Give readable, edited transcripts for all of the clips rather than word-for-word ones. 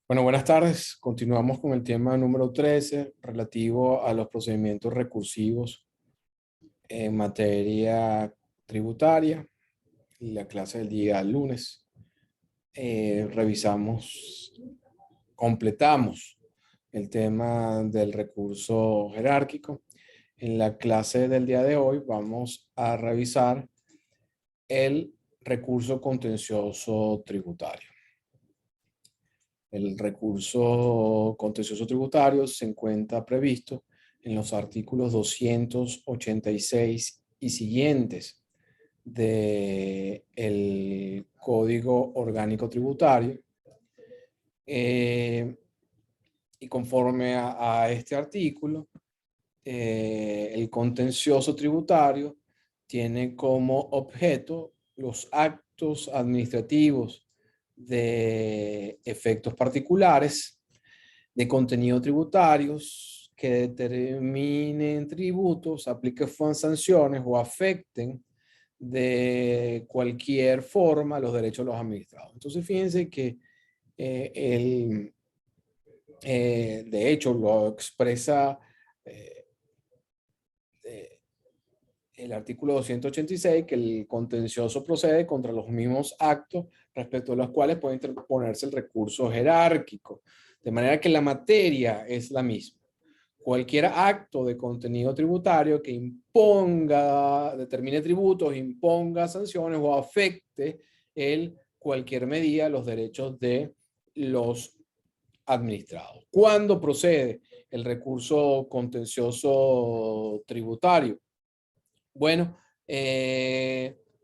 Bueno, buenas tardes. Continuamos con el tema número 13 relativo a los procedimientos recursivos en materia tributaria. La clase del día lunes. Completamos el tema del recurso jerárquico. En la clase del día de hoy vamos a revisar el recurso contencioso tributario. El recurso contencioso tributario se encuentra previsto en los artículos 286 y siguientes del Código Orgánico Tributario. Y conforme a este artículo, el contencioso tributario tiene como objeto los actos administrativos de efectos particulares, de contenido tributarios que determinen tributos, apliquen sanciones o afecten de cualquier forma los derechos de los administrados. Entonces, fíjense que de hecho lo expresa eh, el artículo 286, que el contencioso procede contra los mismos actos respecto a los cuales puede interponerse el recurso jerárquico, de manera que la materia es la misma. Cualquier acto de contenido tributario que determine tributos, imponga sanciones o afecte cualquier medida los derechos de los administrados. ¿Cuándo procede el recurso contencioso tributario? Bueno,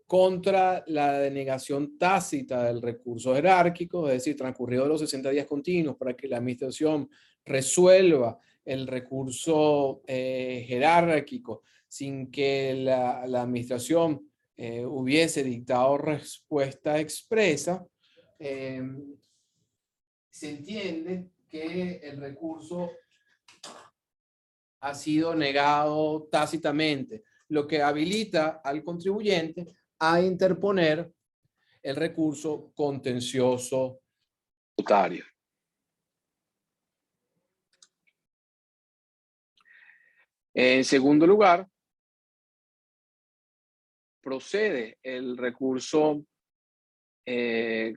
contra la denegación tácita del recurso jerárquico, es decir, transcurrido los 60 días continuos para que la administración resuelva el recurso jerárquico sin que la administración hubiese dictado respuesta expresa, se entiende que el recurso ha sido negado tácitamente, lo que habilita al contribuyente a interponer el recurso contencioso tributario. En segundo lugar, procede el recurso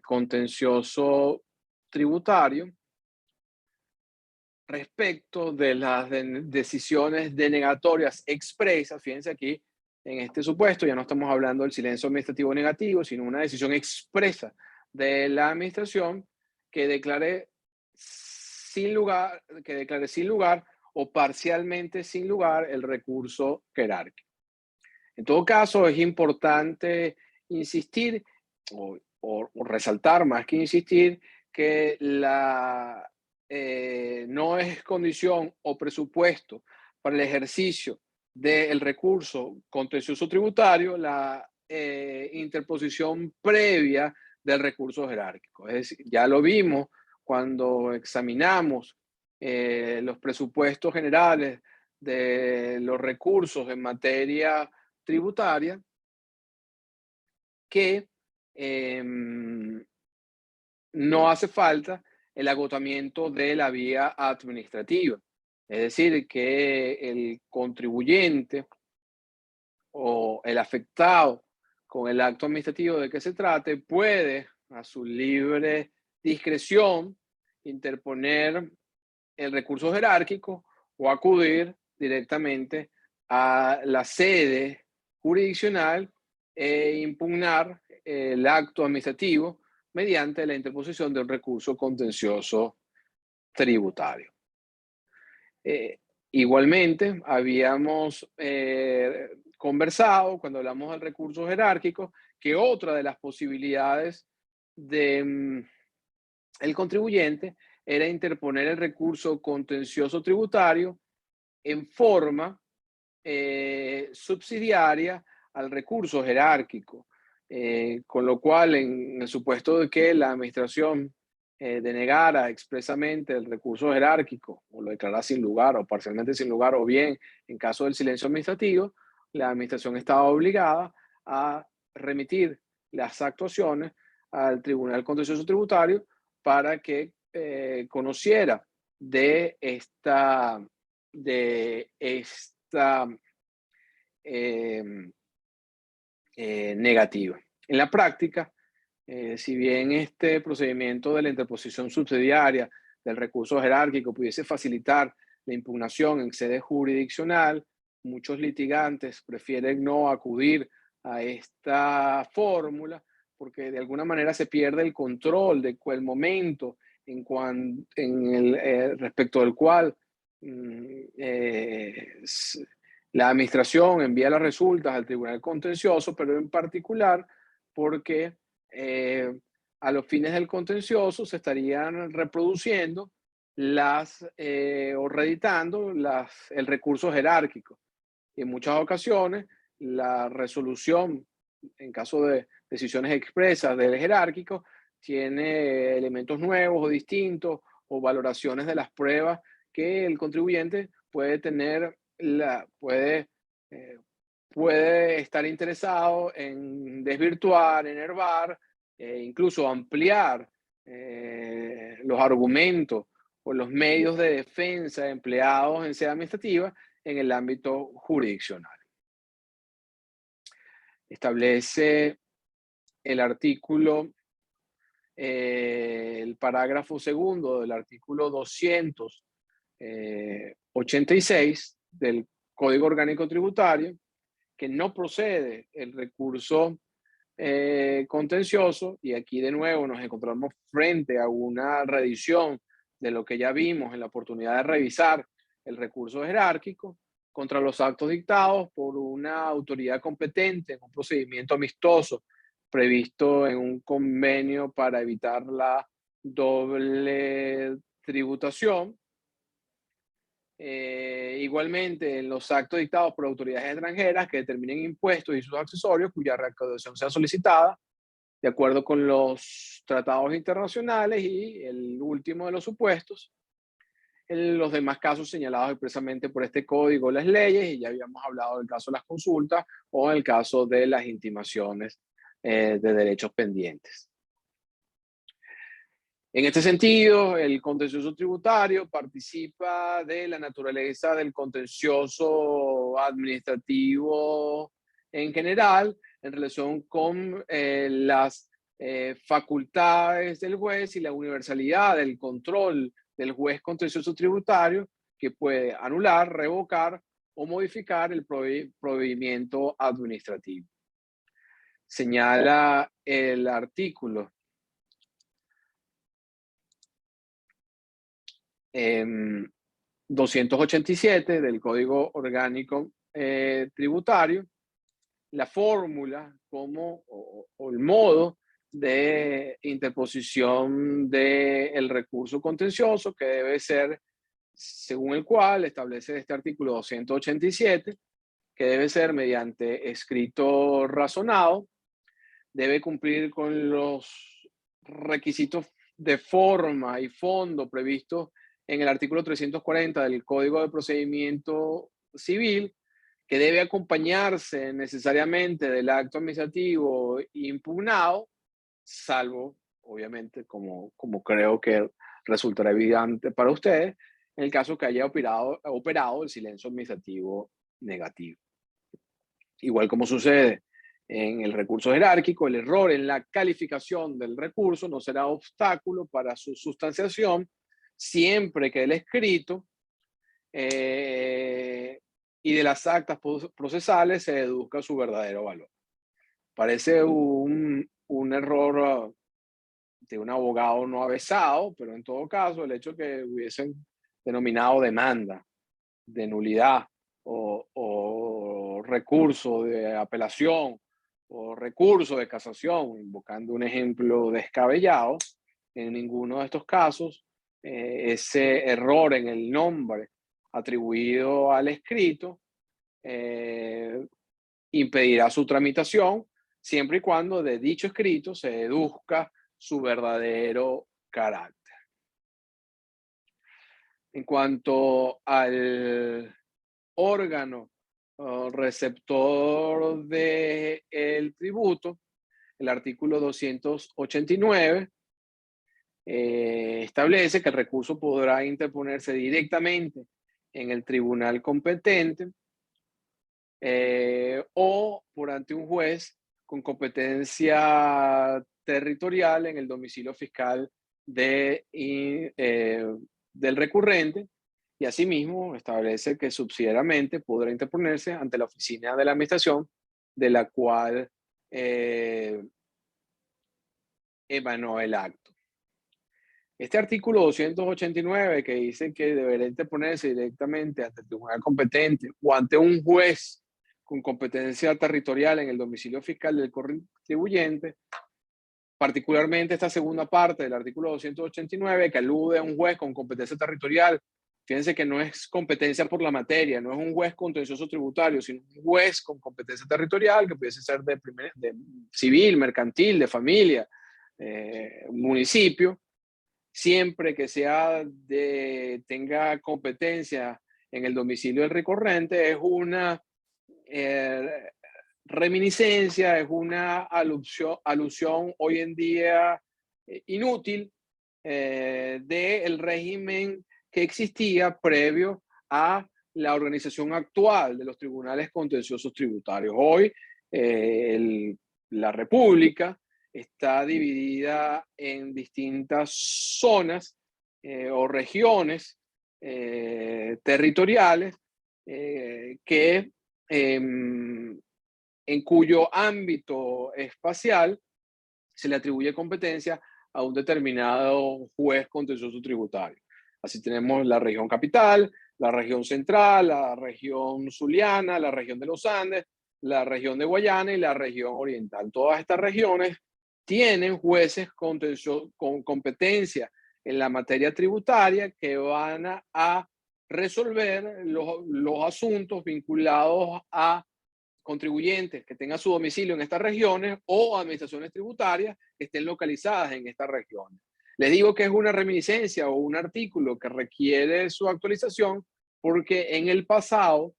contencioso tributario respecto de las decisiones denegatorias expresas. Fíjense aquí, en este supuesto, ya no estamos hablando del silencio administrativo negativo, sino una decisión expresa de la administración que declare sin lugar o parcialmente sin lugar el recurso jerárquico. En todo caso, es importante insistir o resaltar, más que insistir, que no es condición o presupuesto para el ejercicio del recurso contencioso tributario la interposición previa del recurso jerárquico. Es decir, ya lo vimos cuando examinamos los presupuestos generales de los recursos en materia tributaria, que no hace falta el agotamiento de la vía administrativa. Es decir, que el contribuyente o el afectado con el acto administrativo de que se trate puede, a su libre discreción, interponer el recurso jerárquico o acudir directamente a la sede jurisdiccional e impugnar el acto administrativo mediante la interposición de un recurso contencioso tributario. Igualmente, habíamos conversado cuando hablamos del recurso jerárquico que otra de las posibilidades del contribuyente era interponer el recurso contencioso tributario en forma subsidiaria al recurso jerárquico, con lo cual, en el supuesto de que la administración denegara expresamente el recurso jerárquico o lo declarara sin lugar o parcialmente sin lugar, o bien en caso del silencio administrativo, la administración estaba obligada a remitir las actuaciones al Tribunal Contencioso Tributario para que conociera de esta negativa. En la práctica, si bien este procedimiento de la interposición subsidiaria del recurso jerárquico pudiese facilitar la impugnación en sede jurisdiccional, muchos litigantes prefieren no acudir a esta fórmula porque de alguna manera se pierde el control de el momento respecto del cual la administración envía las resultas al tribunal contencioso, pero en particular porque a los fines del contencioso se estarían reproduciendo o reeditando el recurso jerárquico. Y en muchas ocasiones, la resolución, en caso de decisiones expresas del jerárquico, tiene elementos nuevos o distintos o valoraciones de las pruebas que el contribuyente puede tener, puede estar interesado en desvirtuar, enervar, incluso ampliar los argumentos o los medios de defensa empleados en sede administrativa en el ámbito jurisdiccional. Establece el artículo, el parágrafo segundo del artículo 286 del Código Orgánico Tributario, que no procede el recurso contencioso, y aquí de nuevo nos encontramos frente a una reedición de lo que ya vimos en la oportunidad de revisar el recurso jerárquico contra los actos dictados por una autoridad competente en un procedimiento amistoso previsto en un convenio para evitar la doble tributación. Igualmente, en los actos dictados por autoridades extranjeras que determinen impuestos y sus accesorios cuya recaudación sea solicitada de acuerdo con los tratados internacionales, y el último de los supuestos, en los demás casos señalados expresamente por este código, las leyes, y ya habíamos hablado del caso de las consultas o en el caso de las intimaciones de derechos pendientes. En este sentido, el contencioso tributario participa de la naturaleza del contencioso administrativo en general en relación con las facultades del juez y la universalidad del control del juez contencioso tributario, que puede anular, revocar o modificar el procedimiento administrativo. Señala el artículo 287 del Código Orgánico Tributario, la fórmula o el modo de interposición del recurso contencioso, que debe ser, según el cual establece este artículo 287, que debe ser mediante escrito razonado, debe cumplir con los requisitos de forma y fondo previstos en el artículo 340 del Código de Procedimiento Civil, que debe acompañarse necesariamente del acto administrativo impugnado, salvo, obviamente, como creo que resultará evidente para ustedes, en el caso que haya operado el silencio administrativo negativo. Igual como sucede en el recurso jerárquico, el error en la calificación del recurso no será obstáculo para su sustanciación siempre que el escrito y de las actas procesales se deduzca su verdadero valor. Parece un error de un abogado no avesado, pero en todo caso el hecho que hubiesen denominado demanda de nulidad o recurso de apelación o recurso de casación, invocando un ejemplo descabellado, en ninguno de estos casos ese error en el nombre atribuido al escrito impedirá su tramitación, siempre y cuando de dicho escrito se deduzca su verdadero carácter. En cuanto al órgano receptor del tributo, el artículo 289 establece que el recurso podrá interponerse directamente en el tribunal competente o por ante un juez con competencia territorial en el domicilio fiscal del recurrente, y asimismo establece que subsidiariamente podrá interponerse ante la oficina de la administración de la cual emanó el acto. Este artículo 289 que dice que deberá interponerse directamente ante el tribunal competente o ante un juez con competencia territorial en el domicilio fiscal del contribuyente, particularmente esta segunda parte del artículo 289 que alude a un juez con competencia territorial. Fíjense que no es competencia por la materia, no es un juez contencioso tributario, sino un juez con competencia territorial que pudiese ser de civil, mercantil, de familia, municipio, siempre que tenga competencia en el domicilio del recurrente. Es una reminiscencia, es una alusión hoy en día inútil del régimen que existía previo a la organización actual de los tribunales contenciosos tributarios. Hoy la República está dividida en distintas zonas o regiones territoriales en cuyo ámbito espacial se le atribuye competencia a un determinado juez contencioso tributario. Así tenemos la región capital, la región central, la región zuliana, la región de los Andes, la región de Guayana y la región oriental. Todas estas regiones tienen jueces con competencia en la materia tributaria que van a resolver los asuntos vinculados a contribuyentes que tengan su domicilio en estas regiones o administraciones tributarias que estén localizadas en estas regiones. Les digo que es una reminiscencia o un artículo que requiere su actualización porque en el pasado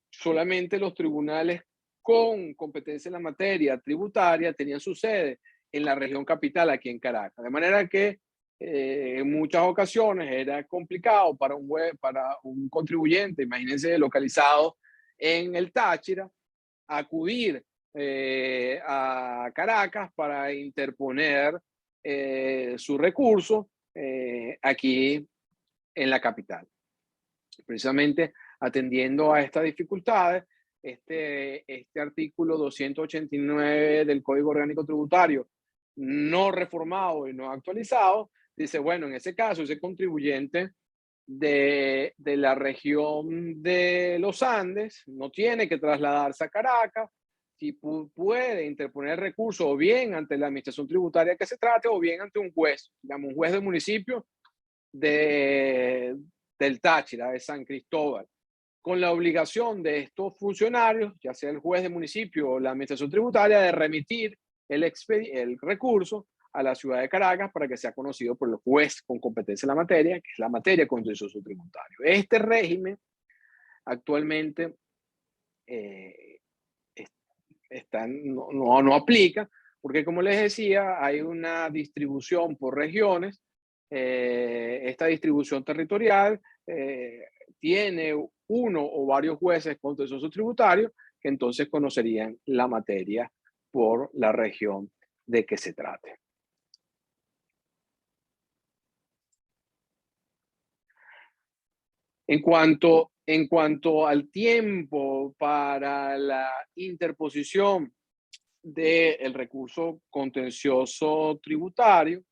solamente los tribunales con competencia en la materia tributaria tenían su sede en la región capital, aquí en Caracas. De manera que en muchas ocasiones era complicado para un contribuyente, imagínense, localizado en el Táchira, acudir a Caracas para interponer su recurso aquí en la capital. Precisamente atendiendo a estas dificultades, este artículo 289 del Código Orgánico Tributario, no reformado y no actualizado, dice, bueno, en ese caso, ese contribuyente de la región de los Andes no tiene que trasladarse a Caracas, si puede interponer recursos o bien ante la administración tributaria que se trate o bien ante un juez, digamos, un juez del municipio del Táchira, de San Cristóbal, con la obligación de estos funcionarios, ya sea el juez de municipio o la administración tributaria, de remitir el recurso a la ciudad de Caracas para que sea conocido por el juez con competencia en la materia, que es la materia contencioso tributario. Este régimen actualmente no aplica, porque como les decía, hay una distribución por regiones. Esta distribución territorial tiene uno o varios jueces contenciosos tributarios que entonces conocerían la materia por la región de que se trate. En cuanto al tiempo para la interposición del recurso contencioso tributario,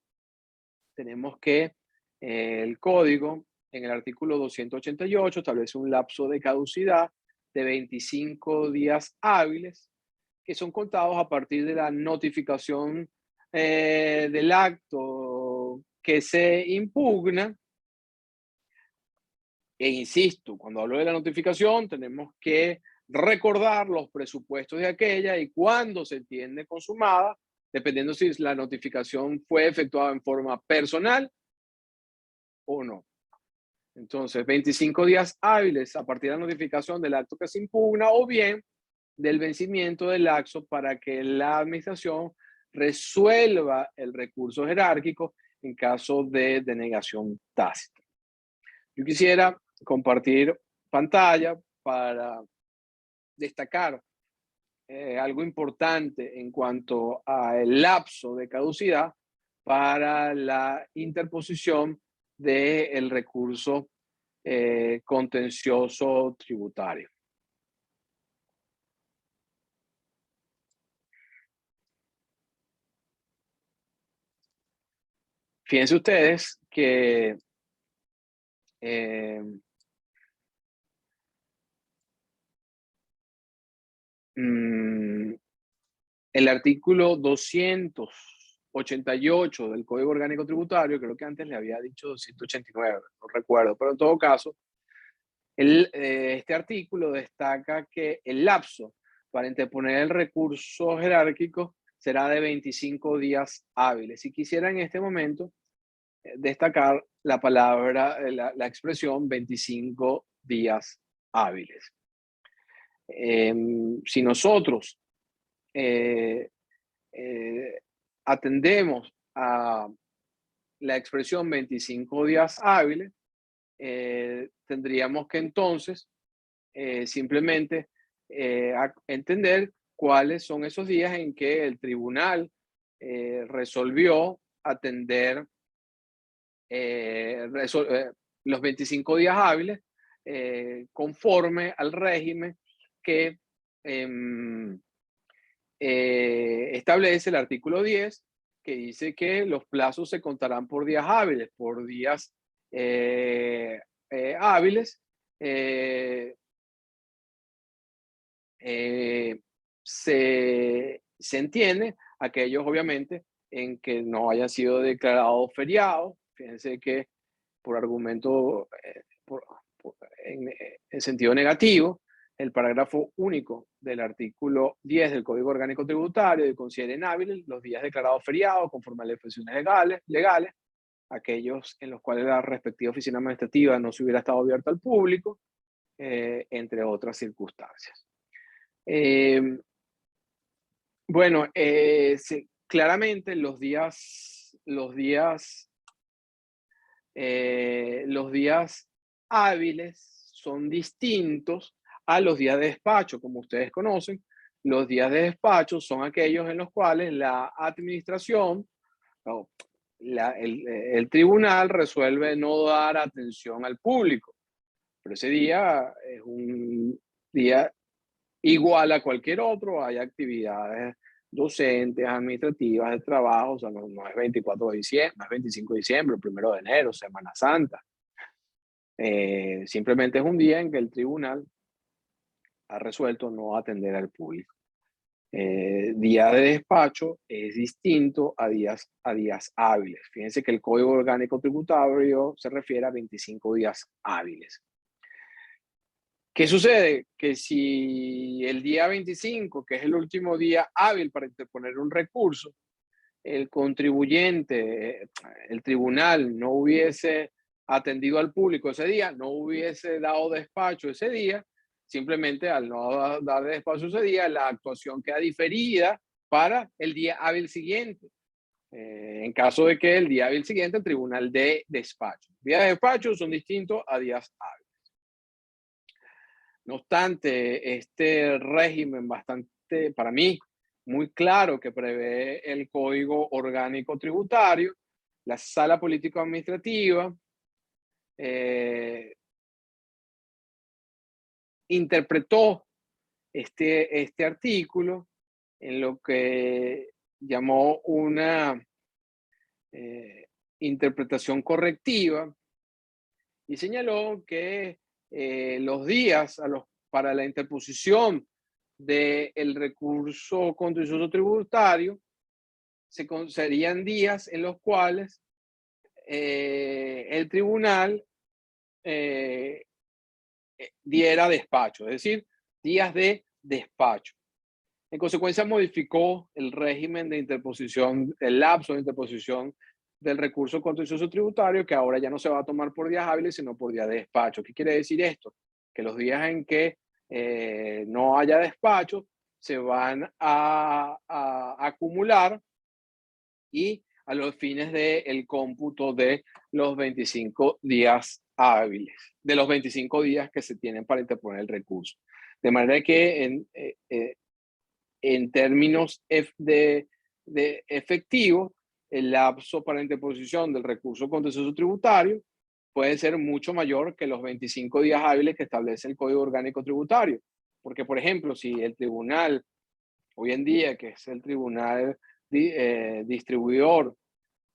tenemos que el código en el artículo 288 establece un lapso de caducidad de 25 días hábiles que son contados a partir de la notificación del acto que se impugna. E insisto, cuando hablo de la notificación, tenemos que recordar los presupuestos de aquella y cuándo se entiende consumada, dependiendo si la notificación fue efectuada en forma personal o no. Entonces, 25 días hábiles a partir de la notificación del acto que se impugna o bien del vencimiento del acto para que la administración resuelva el recurso jerárquico en caso de denegación tácita. Yo quisiera compartir pantalla para destacar algo importante en cuanto al lapso de caducidad para la interposición del recurso contencioso tributario. Fíjense ustedes que el artículo 288 del Código Orgánico Tributario, creo que antes le había dicho 289, no recuerdo, pero en todo caso, este artículo destaca que el lapso para interponer el recurso jerárquico será de 25 días hábiles. Y quisiera en este momento destacar la palabra, la expresión 25 días hábiles. Si nosotros atendemos a la expresión 25 días hábiles, tendríamos que entonces simplemente entender cuáles son esos días en que el tribunal resolvió atender los 25 días hábiles conforme al régimen que establece el artículo 10, que dice que los plazos se contarán por días hábiles, hábiles. Se entiende aquellos, obviamente, en que no hayan sido declarados feriados. Fíjense que por argumento, en sentido negativo, el parágrafo único del artículo 10 del Código Orgánico Tributario considera inhábiles los días declarados feriados conforme a las disposiciones legales, aquellos en los cuales la respectiva oficina administrativa no se hubiera estado abierta al público, entre otras circunstancias. Bueno, claramente los días hábiles son distintos a los días de despacho. Como ustedes conocen, los días de despacho son aquellos en los cuales la administración o el tribunal resuelve no dar atención al público. Pero ese día es un día igual a cualquier otro, hay actividades docentes, administrativas, de trabajo, o sea, no es 24 de diciembre, no es 25 de diciembre, 1 de enero, Semana Santa. Simplemente es un día en que el tribunal ha resuelto no atender al público. Día de despacho es distinto a días hábiles. Fíjense que el Código Orgánico Tributario se refiere a 25 días hábiles. ¿Qué sucede? Que si el día 25, que es el último día hábil para interponer un recurso, el contribuyente, el tribunal no hubiese atendido al público ese día, no hubiese dado despacho ese día, simplemente al no dar despacho ese día, la actuación queda diferida para el día hábil siguiente. En caso de que el día hábil siguiente el tribunal dé despacho. Días de despacho son distintos a días hábiles. No obstante, este régimen bastante, para mí, muy claro que prevé el Código Orgánico Tributario, la Sala Político-Administrativa interpretó este artículo en lo que llamó una interpretación correctiva y señaló que los días para la interposición del recurso contencioso tributario serían días en los cuales el tribunal diera despacho, es decir, días de despacho. En consecuencia, modificó el régimen de interposición, el lapso de interposición del recurso contencioso tributario, que ahora ya no se va a tomar por días hábiles, sino por días de despacho. ¿Qué quiere decir esto? Que los días en que no haya despacho se van a acumular y a los fines del cómputo de los 25 días hábiles, de los 25 días que se tienen para interponer el recurso. De manera que en términos de efectivo, el lapso para interposición del recurso contencioso tributario puede ser mucho mayor que los 25 días hábiles que establece el Código Orgánico Tributario. Porque, por ejemplo, si el tribunal, hoy en día, que es el tribunal distribuidor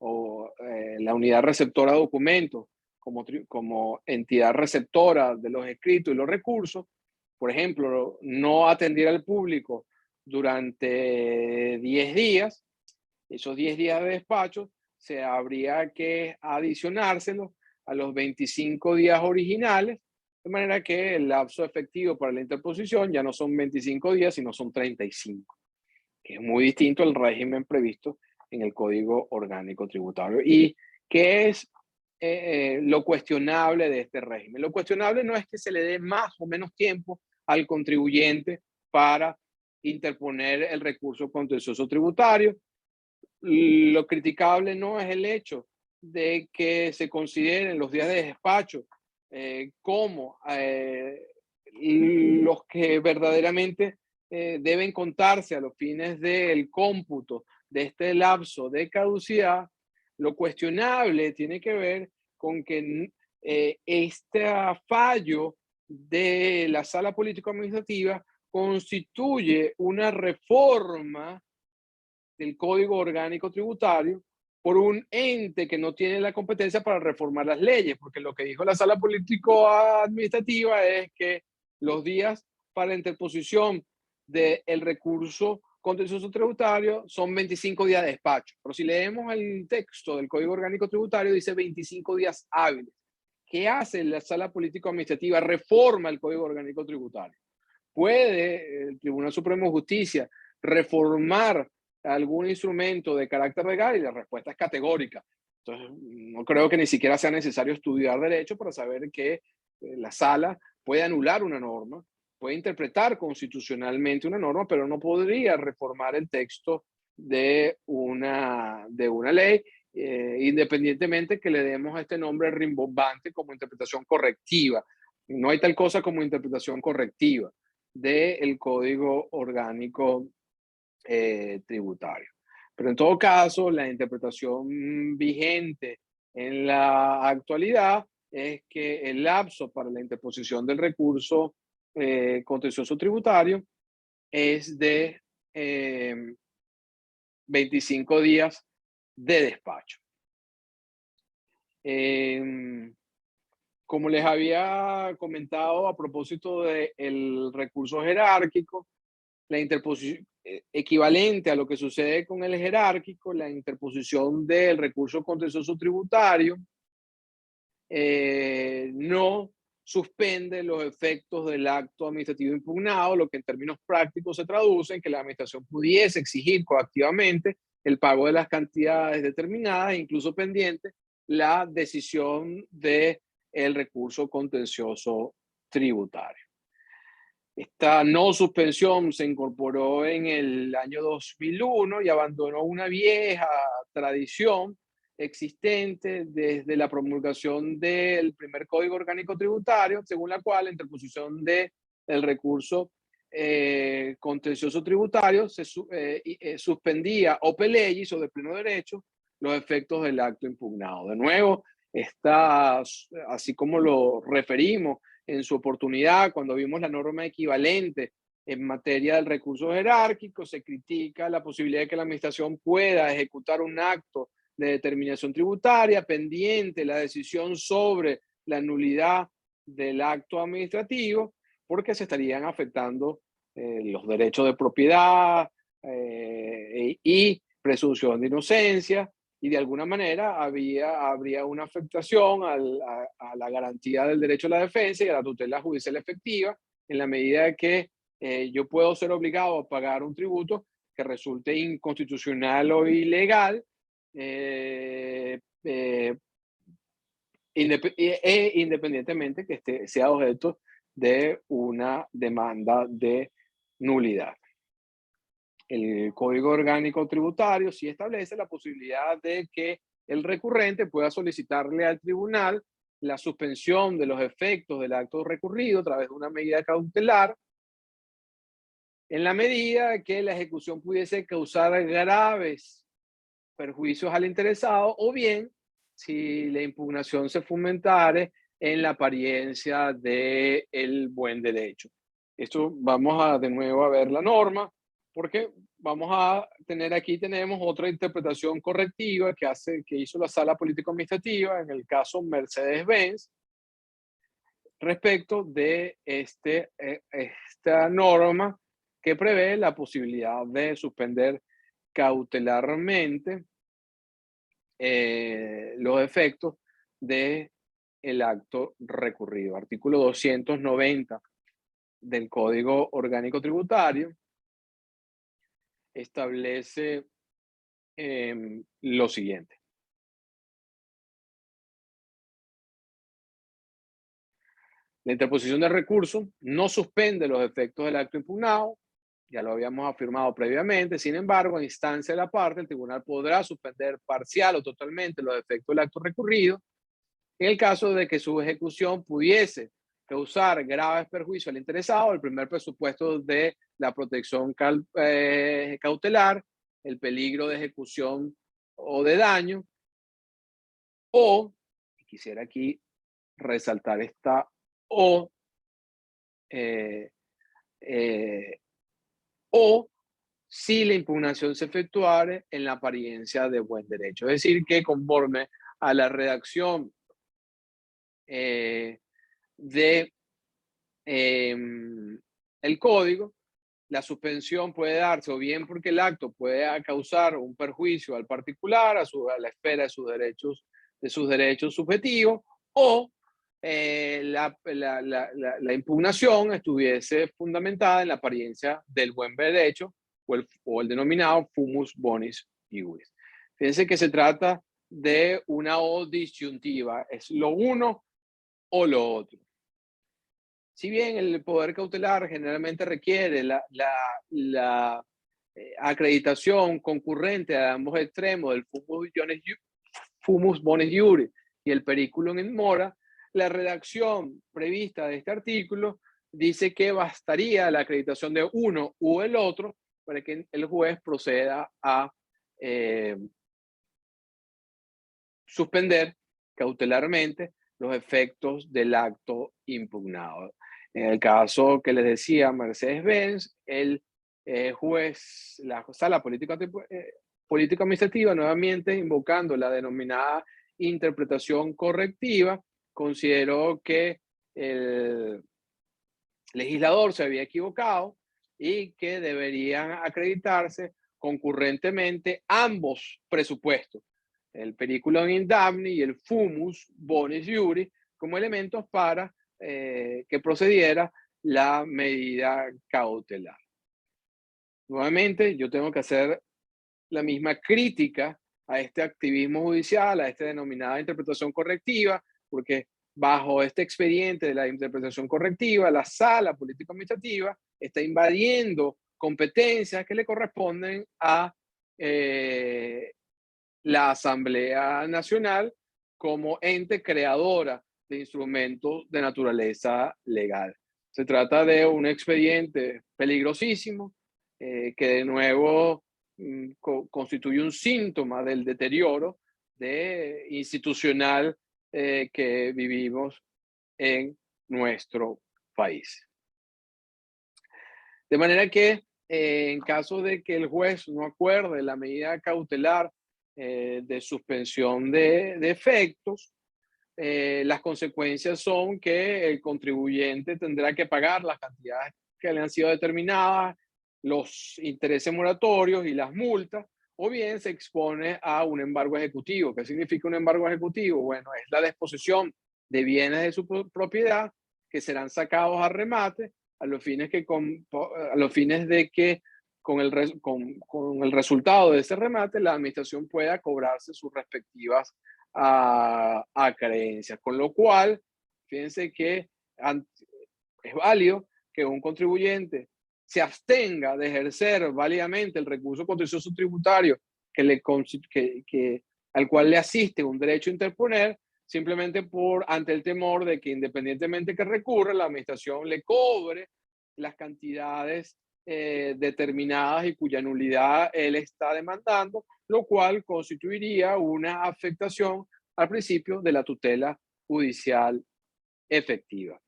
o la unidad receptora de documentos, como entidad receptora de los escritos y los recursos, por ejemplo, no atender al público durante 10 días, esos 10 días de despacho, se habría que adicionárselos a los 25 días originales, de manera que el lapso efectivo para la interposición ya no son 25 días, sino son 35, que es muy distinto al régimen previsto en el Código Orgánico Tributario. ¿Y qué es lo cuestionable de este régimen? Lo cuestionable no es que se le dé más o menos tiempo al contribuyente para interponer el recurso contencioso tributario. Lo criticable no es el hecho de que se consideren los días de despacho como los que verdaderamente deben contarse a los fines del cómputo de este lapso de caducidad. Lo cuestionable tiene que ver con que este fallo de la Sala Político-Administrativa constituye una reforma del Código Orgánico Tributario por un ente que no tiene la competencia para reformar las leyes, porque lo que dijo la Sala Político-Administrativa es que los días para la interposición del recurso contencioso tributario son 25 días de despacho. Pero si leemos el texto del Código Orgánico Tributario, dice 25 días hábiles. ¿Qué hace la Sala Político-Administrativa? Reforma el Código Orgánico Tributario. ¿Puede el Tribunal Supremo de Justicia reformar algún instrumento de carácter legal? Y la respuesta es categórica. Entonces, no creo que ni siquiera sea necesario estudiar derecho para saber que la sala puede anular una norma, puede interpretar constitucionalmente una norma, pero no podría reformar el texto de una ley, independientemente que le demos este nombre rimbombante como interpretación correctiva. No hay tal cosa como interpretación correctiva del Código Orgánico tributario. Pero en todo caso, la interpretación vigente en la actualidad es que el lapso para la interposición del recurso contencioso tributario es de 25 días de despacho. Como les había comentado a propósito del recurso jerárquico, la interposición equivalente a lo que sucede con el jerárquico, la interposición del recurso contencioso tributario no suspende los efectos del acto administrativo impugnado, lo que en términos prácticos se traduce en que la administración pudiese exigir coactivamente el pago de las cantidades determinadas, incluso pendiente la decisión del recurso contencioso tributario. Esta no suspensión se incorporó en el año 2001 y abandonó una vieja tradición existente desde la promulgación del primer Código Orgánico Tributario, según la cual la interposición del recurso contencioso tributario se suspendía ope legis o de pleno derecho los efectos del acto impugnado. De nuevo, está, así como lo referimos en su oportunidad, cuando vimos la norma equivalente en materia del recurso jerárquico, se critica la posibilidad de que la administración pueda ejecutar un acto de determinación tributaria pendiente la decisión sobre la nulidad del acto administrativo, porque se estarían afectando los derechos de propiedad y presunción de inocencia, y de alguna manera habría una afectación a la garantía del derecho a la defensa y a la tutela judicial efectiva, en la medida que yo puedo ser obligado a pagar un tributo que resulte inconstitucional o ilegal, independientemente que sea objeto de una demanda de nulidad. El Código Orgánico Tributario sí establece la posibilidad de que el recurrente pueda solicitarle al tribunal la suspensión de los efectos del acto recurrido a través de una medida cautelar, en la medida que la ejecución pudiese causar graves perjuicios al interesado, o bien si la impugnación se fundamentare en la apariencia del buen derecho. Esto vamos a de nuevo a ver la norma, porque vamos a tener aquí, tenemos otra interpretación correctiva que hizo la Sala Político-Administrativa en el caso Mercedes-Benz respecto de esta norma que prevé la posibilidad de suspender cautelarmente los efectos de el acto recurrido. Artículo 290 del Código Orgánico Tributario establece lo siguiente. La interposición de recurso no suspende los efectos del acto impugnado, ya lo habíamos afirmado previamente. Sin embargo, a instancia de la parte, el tribunal podrá suspender parcial o totalmente los efectos del acto recurrido en el caso de que su ejecución pudiese causar graves perjuicios al interesado, el primer presupuesto de la protección cautelar, el peligro de ejecución o de daño, o, quisiera aquí resaltar esta o, eh, eh, o si la impugnación se efectuare en la apariencia de buen derecho. Es decir, que conforme a la redacción de el código, la suspensión puede darse o bien porque el acto puede causar un perjuicio al particular, a la esfera de sus derechos subjetivos, o la impugnación estuviese fundamentada en la apariencia del buen derecho o el denominado fumus bonis iuris. Fíjense que se trata de una o disyuntiva, es lo uno o lo otro. Si bien el poder cautelar generalmente requiere la acreditación concurrente a ambos extremos del fumus bonis iuris y el periculum in mora, la redacción prevista de este artículo dice que bastaría la acreditación de uno u el otro para que el juez proceda a suspender cautelarmente los efectos del acto impugnado. En el caso que les decía Mercedes-Benz, el juez, la sala político-administrativa, nuevamente invocando la denominada interpretación correctiva, consideró que el legislador se había equivocado y que deberían acreditarse concurrentemente ambos presupuestos, el periculum in damni y el fumus bonis iuris, como elementos para que procediera la medida cautelar. Nuevamente, yo tengo que hacer la misma crítica a este activismo judicial, a esta denominada interpretación correctiva, porque bajo este expediente de la interpretación correctiva, la sala político-administrativa está invadiendo competencias que le corresponden a la Asamblea Nacional como ente creadora de instrumentos de naturaleza legal. Se trata de un expediente peligrosísimo que de nuevo constituye un síntoma del deterioro institucional que vivimos en nuestro país. De manera que en caso de que el juez no acuerde la medida cautelar de suspensión de efectos, las consecuencias son que el contribuyente tendrá que pagar las cantidades que le han sido determinadas, los intereses moratorios y las multas, o bien se expone a un embargo ejecutivo. ¿Qué significa un embargo ejecutivo? Bueno, es la disposición de bienes de su propiedad que serán sacados a remate a los fines, a los fines de que con el resultado de ese remate la administración pueda cobrarse sus respectivas a creencias. Con lo cual, fíjense que es válido que un contribuyente se abstenga de ejercer válidamente el recurso contencioso tributario al cual le asiste un derecho a interponer, simplemente ante el temor de que independientemente que recurra, la administración le cobre las cantidades determinadas y cuya nulidad él está demandando, lo cual constituiría una afectación al principio de la tutela judicial efectiva.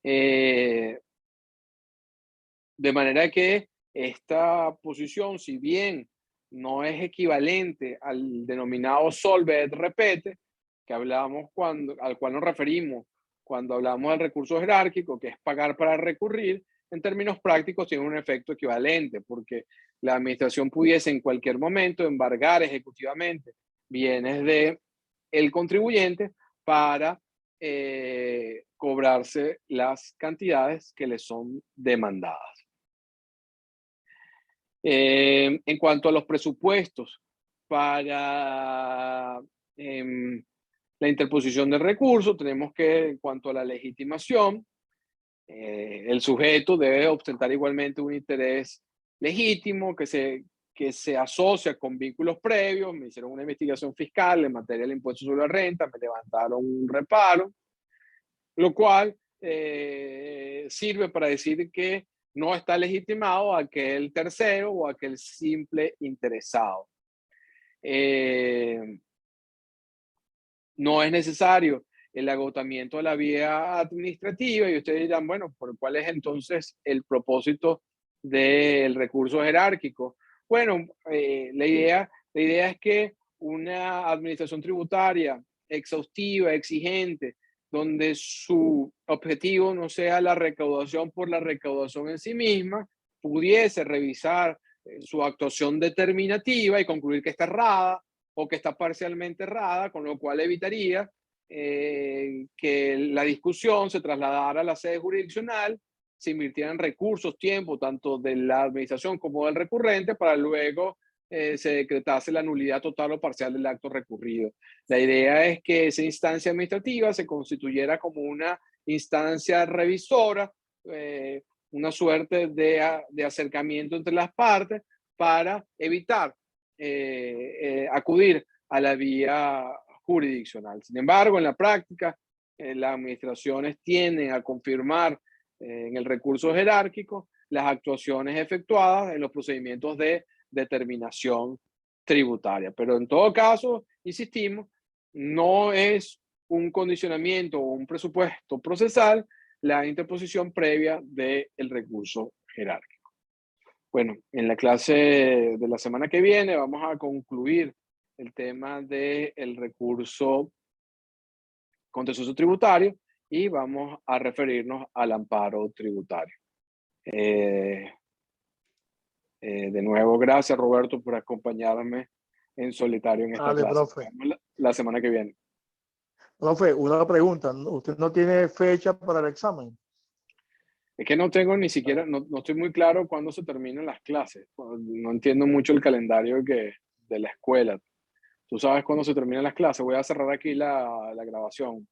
De manera que esta posición, si bien no es equivalente al denominado solve et repete, que hablamos al cual nos referimos cuando hablamos del recurso jerárquico, que es pagar para recurrir, en términos prácticos tiene un efecto equivalente, porque la administración pudiese en cualquier momento embargar ejecutivamente bienes del contribuyente para cobrarse las cantidades que le son demandadas. En cuanto a los presupuestos para la interposición del recurso, tenemos que, en cuanto a la legitimación, el sujeto debe ostentar igualmente un interés legítimo que se asocia con vínculos previos. Me hicieron una investigación fiscal en materia del impuesto sobre la renta, me levantaron un reparo, lo cual sirve para decir que no está legitimado aquel tercero o aquel simple interesado. No es necesario el agotamiento de la vía administrativa y ustedes dirán, bueno, ¿cuál es entonces el propósito del recurso jerárquico? Bueno, la idea es que una administración tributaria exhaustiva, exigente, donde su objetivo no sea la recaudación por la recaudación en sí misma, pudiese revisar su actuación determinativa y concluir que está errada o que está parcialmente errada, con lo cual evitaría que la discusión se trasladara a la sede jurisdiccional, se invirtieran recursos, tiempo, tanto de la administración como del recurrente, para luego se decretase la nulidad total o parcial del acto recurrido. La idea es que esa instancia administrativa se constituyera como una instancia revisora, una suerte de acercamiento entre las partes para evitar acudir a la vía jurisdiccional. Sin embargo, en la práctica, las administraciones tienden a confirmar en el recurso jerárquico las actuaciones efectuadas en los procedimientos de determinación tributaria. Pero en todo caso, insistimos, no es un condicionamiento o un presupuesto procesal la interposición previa del recurso jerárquico. Bueno, en la clase de la semana que viene vamos a concluir el tema del recurso contencioso tributario y vamos a referirnos al amparo tributario. De nuevo, gracias Roberto por acompañarme en solitario en esta clase. Profe. Nos vemos la semana que viene. Profe, una pregunta. ¿Usted no tiene fecha para el examen? Es que no tengo ni siquiera, no estoy muy claro cuándo se terminan las clases. No entiendo mucho el calendario de la escuela. ¿Tú sabes cuándo se terminan las clases? Voy a cerrar aquí la grabación.